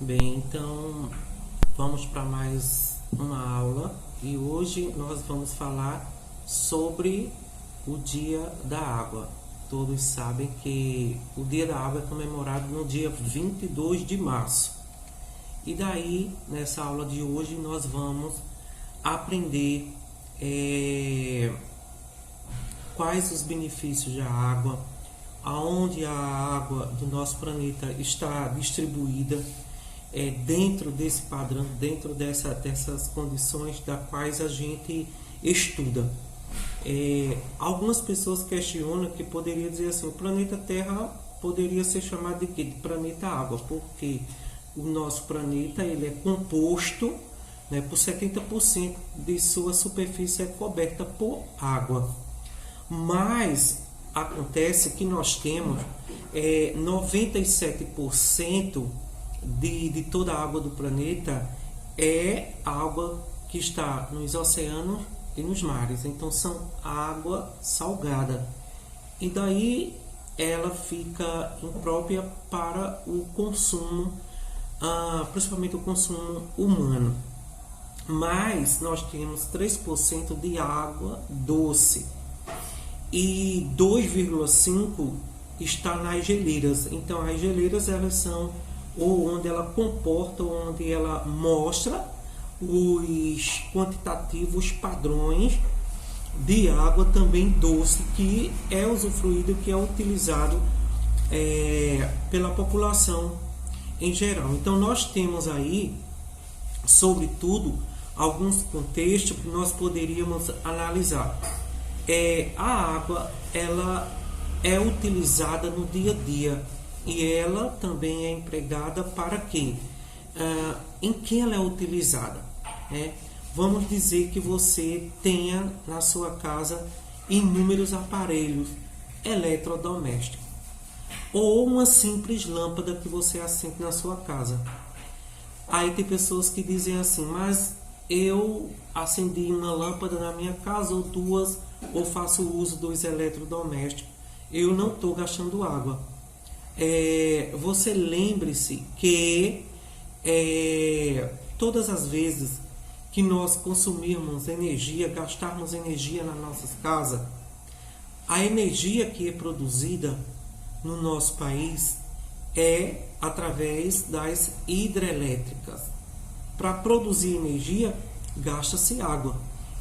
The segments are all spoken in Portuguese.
Bem, então vamos para mais uma aula e hoje nós vamos falar sobre o Dia da Água. Todos sabem que o Dia da Água é comemorado no dia 22 de março. E daí, nessa aula de hoje, nós vamos aprender quais os benefícios da água, aonde a água do nosso planeta está distribuída, dentro desse padrão, dentro dessas condições das quais a gente estuda. Algumas pessoas questionam que poderia dizer assim, o planeta Terra poderia ser chamado de quê? De planeta água, porque o nosso planeta ele é composto, né, por 70% de sua superfície é coberta por água. Mas acontece que nós temos 97% de toda a água do planeta é água que está nos oceanos e nos mares. Então são água salgada. E daí ela fica imprópria para o consumo, principalmente o consumo humano. Mas nós temos 3% de água doce e 2,5% está nas geleiras. Então as geleiras elas são onde ela comporta, onde ela mostra os quantitativos padrões de água também doce que é usufruído, que é utilizado pela população em geral. Então nós temos aí, sobretudo, alguns contextos que nós poderíamos analisar. A água ela é utilizada no dia a dia e ela também é empregada para quê? Em que ela é utilizada? Vamos dizer que você tenha na sua casa inúmeros aparelhos eletrodomésticos ou uma simples lâmpada que você acende na sua casa. Aí tem pessoas que dizem assim, mas eu acendi uma lâmpada na minha casa ou duas, ou faço uso dos eletrodomésticos, eu não estou gastando água. Você lembre-se que todas as vezes que nós consumirmos energia, gastarmos energia nas nossas casas, a energia que é produzida no nosso país é através das hidrelétricas. Para produzir energia, gasta-se água.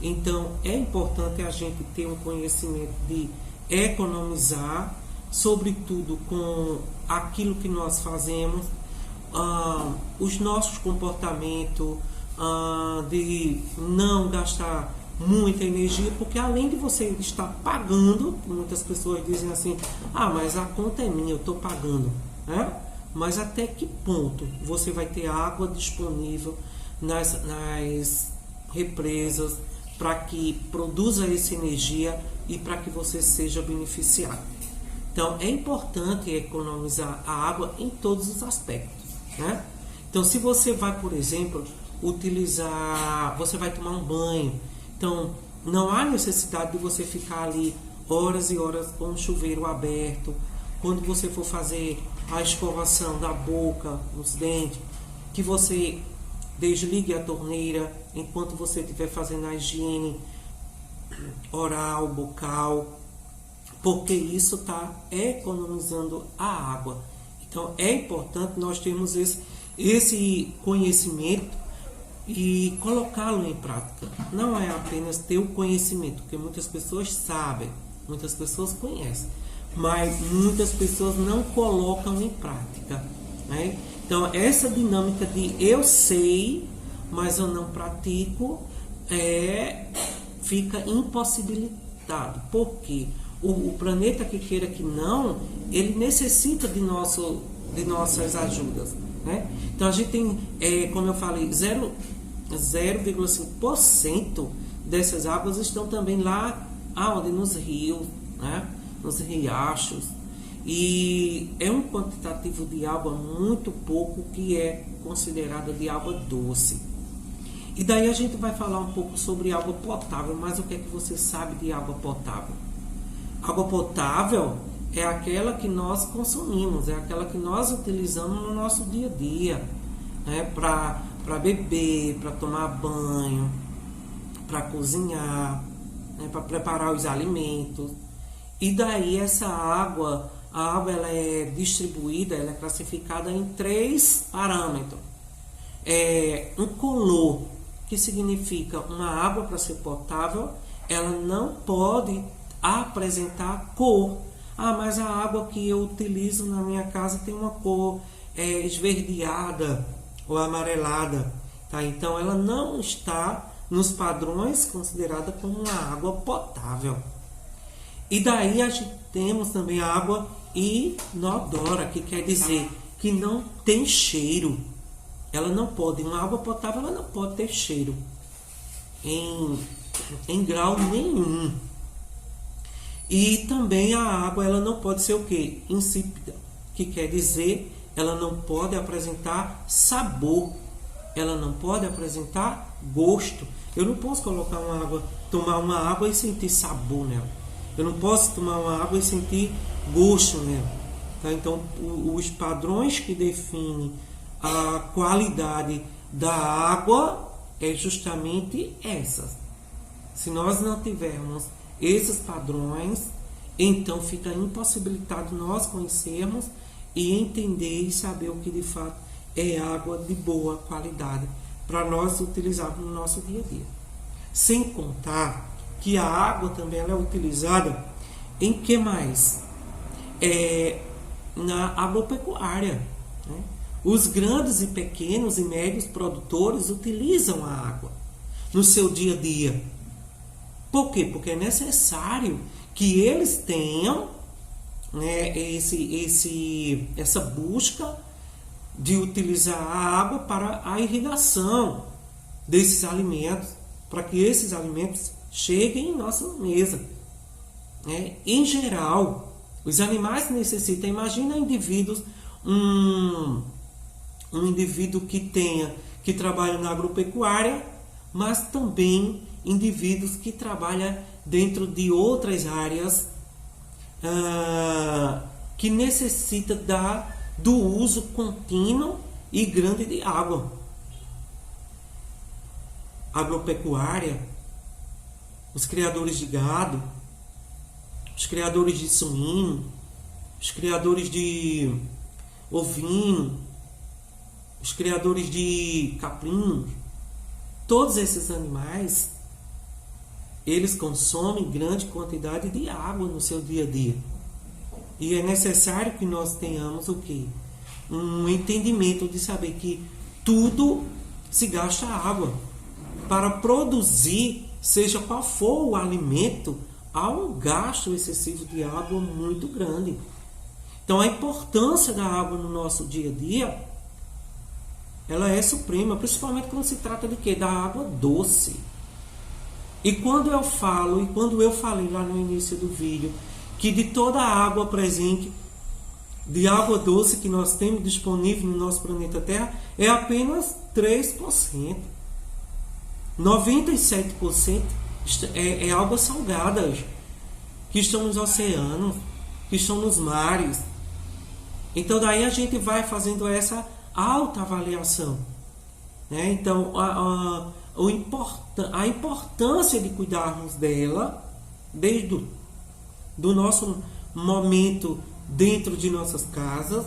Então, é importante a gente ter um conhecimento de economizar, sobretudo com aquilo que nós fazemos, os nossos comportamentos, de não gastar muita energia, porque além de você estar pagando, muitas pessoas dizem assim, mas a conta é minha, eu estou pagando, né? Mas até que ponto você vai ter água disponível nas represas para que produza essa energia e para que você seja beneficiado? Então é importante economizar a água em todos os aspectos, né? Então se você vai, por exemplo, você vai tomar um banho, então não há necessidade de você ficar ali horas e horas com o chuveiro aberto. Quando você for fazer a escovação da boca, os dentes, que você desligue a torneira enquanto você estiver fazendo a higiene oral, bucal, porque isso está economizando a água. Então é importante nós termos esse conhecimento e colocá-lo em prática. Não é apenas ter o conhecimento, porque muitas pessoas sabem, muitas pessoas conhecem, mas muitas pessoas não colocam em prática, né? Então essa dinâmica de eu sei, mas eu não pratico, fica impossibilitado, porque o planeta, que queira que não, ele necessita de nossas ajudas, né? Então a gente tem, como eu falei, 0,5% dessas águas estão também lá nos rios, né? Nos riachos, e é um quantitativo de água muito pouco que é considerada de água doce. E daí a gente vai falar um pouco sobre água potável, mas o que é que você sabe de água potável? Água potável é aquela que nós consumimos, é aquela que nós utilizamos no nosso dia a dia. né, para beber, para tomar banho, para cozinhar, né, para preparar os alimentos. E daí essa água, a água ela é distribuída, ela é classificada em 3 parâmetros. Um color, que significa uma água para ser potável, ela não pode apresentar cor. Mas a água que eu utilizo na minha casa tem uma cor esverdeada ou amarelada, tá? Então ela não está nos padrões considerada como uma água potável. E daí a gente temos também a água inodora, que quer dizer que não tem cheiro. Ela não pode, uma água potável ela não pode ter cheiro em grau nenhum. E também a água ela não pode ser o quê? Insípida, que quer dizer ela não pode apresentar sabor, ela não pode apresentar gosto. Eu não posso colocar tomar uma água e sentir sabor nela. Eu não posso tomar uma água e sentir gosto nela. Tá? Então, os padrões que definem a qualidade da água é justamente essas. Se nós não tivermos esses padrões, então fica impossibilitado nós conhecermos e entender e saber o que de fato é água de boa qualidade para nós utilizarmos no nosso dia a dia. Sem contar que a água também ela é utilizada em que mais? Na agropecuária, né? Os grandes e pequenos e médios produtores utilizam a água no seu dia a dia. Por quê? Porque é necessário que eles tenham, né, essa busca de utilizar a água para a irrigação desses alimentos, para que esses alimentos cheguem em nossa mesa. Em geral, os animais necessitam, imagina indivíduos, um indivíduo que trabalha na agropecuária, mas também indivíduos que trabalham dentro de outras áreas que necessitam do uso contínuo e grande de água. Agropecuária, os criadores de gado, os criadores de suíno, os criadores de ovino, os criadores de caprinos, todos esses animais, eles consomem grande quantidade de água no seu dia a dia. E é necessário que nós tenhamos o quê? Um entendimento de saber que tudo se gasta água. Para produzir, seja qual for o alimento, há um gasto excessivo de água muito grande. Então a importância da água no nosso dia a dia, ela é suprema, principalmente quando se trata de quê? Da água doce. E quando eu falei lá no início do vídeo, que de toda a água presente, de água doce que nós temos disponível no nosso planeta Terra, é apenas 3%. 97% é águas salgadas, que estão nos oceanos, que estão nos mares. Então daí a gente vai fazendo essa autoavaliação, né? Então a importância de cuidarmos dela desde do nosso momento dentro de nossas casas,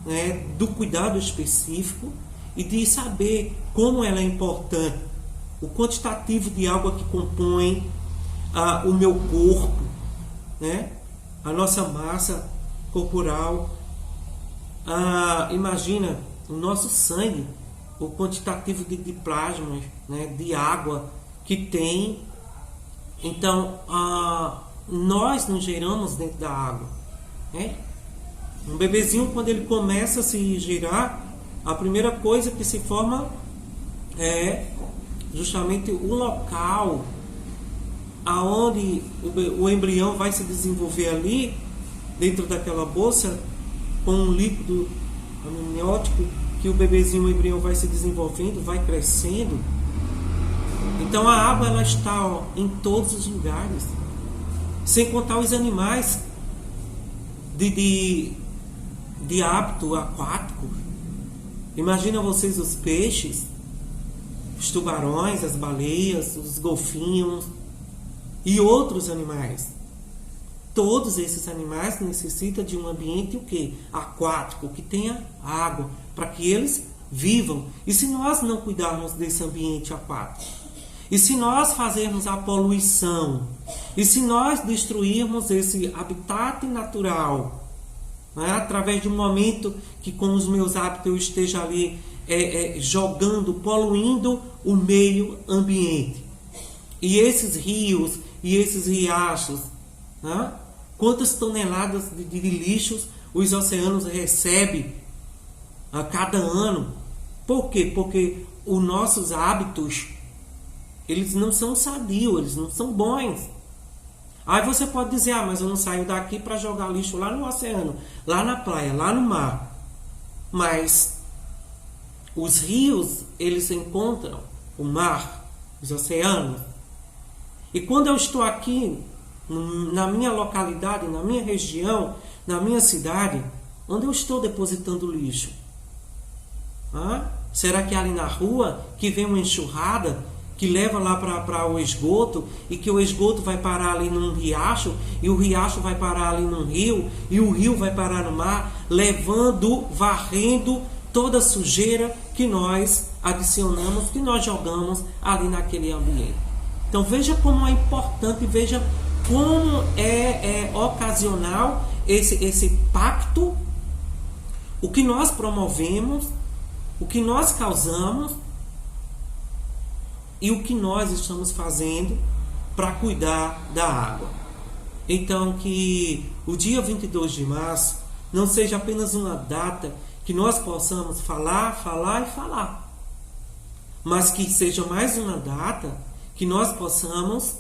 né? Do cuidado específico e de saber como ela é importante, o quantitativo de água que compõe o meu corpo, né? A nossa massa corporal. Imagina o nosso sangue, o quantitativo de plasmas, né, de água que tem. Então, nós nos geramos dentro da água, né? Um bebezinho, quando ele começa a se girar, a primeira coisa que se forma é justamente o local aonde o embrião vai se desenvolver ali, dentro daquela bolsa, com um líquido amniótico, que o bebezinho, o embrião vai se desenvolvendo, vai crescendo. Então a água ela está em todos os lugares, sem contar os animais de hábito aquático, Imagina vocês os peixes, os tubarões, as baleias, os golfinhos e outros animais. Todos esses animais necessitam de um ambiente o quê? Aquático, que tenha água, para que eles vivam. E se nós não cuidarmos desse ambiente aquático? E se nós fazermos a poluição? E se nós destruirmos esse habitat natural? Né? Através de um momento que com os meus hábitos eu esteja ali jogando, poluindo o meio ambiente. E esses rios e esses riachos, né? Quantas toneladas de lixos os oceanos recebem a cada ano? Por quê? Porque os nossos hábitos, eles não são sadios, eles não são bons. Aí você pode dizer, mas eu não saio daqui para jogar lixo lá no oceano, lá na praia, lá no mar. Mas os rios, eles encontram o mar, os oceanos. E quando eu estou aqui, na minha localidade, na minha região, na minha cidade, onde eu estou depositando lixo? Será que é ali na rua que vem uma enxurrada que leva lá para o esgoto e que o esgoto vai parar ali num riacho e o riacho vai parar ali num rio e o rio vai parar no mar, levando, varrendo toda a sujeira que nós adicionamos, que nós jogamos ali naquele ambiente? Então veja como é importante, veja como é ocasional esse pacto, o que nós promovemos, o que nós causamos e o que nós estamos fazendo para cuidar da água. Então que o dia 22 de março não seja apenas uma data que nós possamos falar, mas que seja mais uma data que nós possamos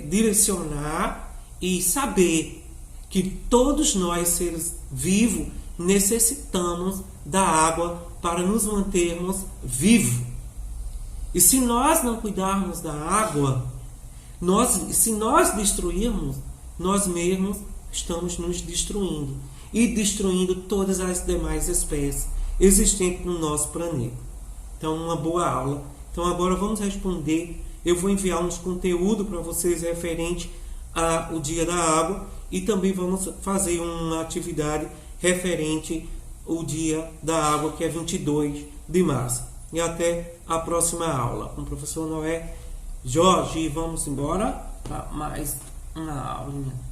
direcionar e saber que todos nós, seres vivos, necessitamos da água para nos mantermos vivos. E se nós não cuidarmos da água, se nós destruirmos, nós mesmos estamos nos destruindo e destruindo todas as demais espécies existentes no nosso planeta. Então, uma boa aula. Então, agora vamos responder. Eu vou enviar uns conteúdos para vocês referente ao Dia da Água e também vamos fazer uma atividade referente ao Dia da Água, que é 22 de março. E até a próxima aula com o professor Noé Jorge. Vamos embora para mais uma aulinha.